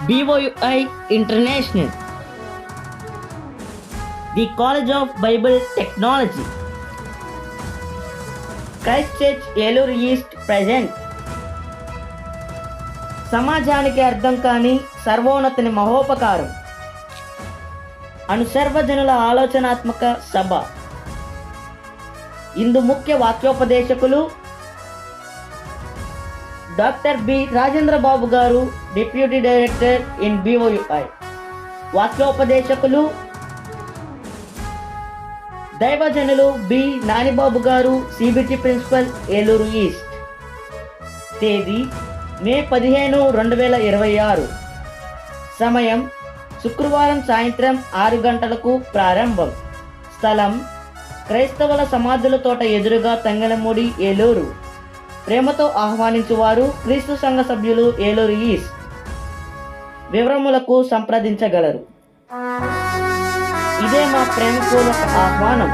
BOUI International, the College of Bible Technology, Christ Church Eluru East present. సమాజానికి అర్థం కాని సర్వోన్నతిని మహోపకారం అను సర్వజనుల ఆలోచనాత్మక సభ. ఇందు ముఖ్య వాక్యోపదేశకులు డాక్టర్ బి రాజేంద్ర బాబు గారు, డిప్యూటీ డైరెక్టర్ ఇన్ BOUI. వాక్యోపదేశకులు దైవజనులు బి నానిబాబు గారు, CBT ప్రిన్సిపల్, ఏలూరు ఈస్ట్. తేదీ మే 15, 2026. సమయం శుక్రవారం సాయంత్రం 6 గంటలకు ప్రారంభం. స్థలం క్రైస్తవుల సమాధుల తోట ఎదురుగా తంగలమూడి, ఏలూరు. ప్రేమతో ఆహ్వానించువారు క్రీస్తు సంఘ సభ్యులు, ఏలూరు ఈస్ట్. వివరములకు సంప్రదించగలరు. ఇదే మా ప్రేమపూర్వక ఆహ్వానం.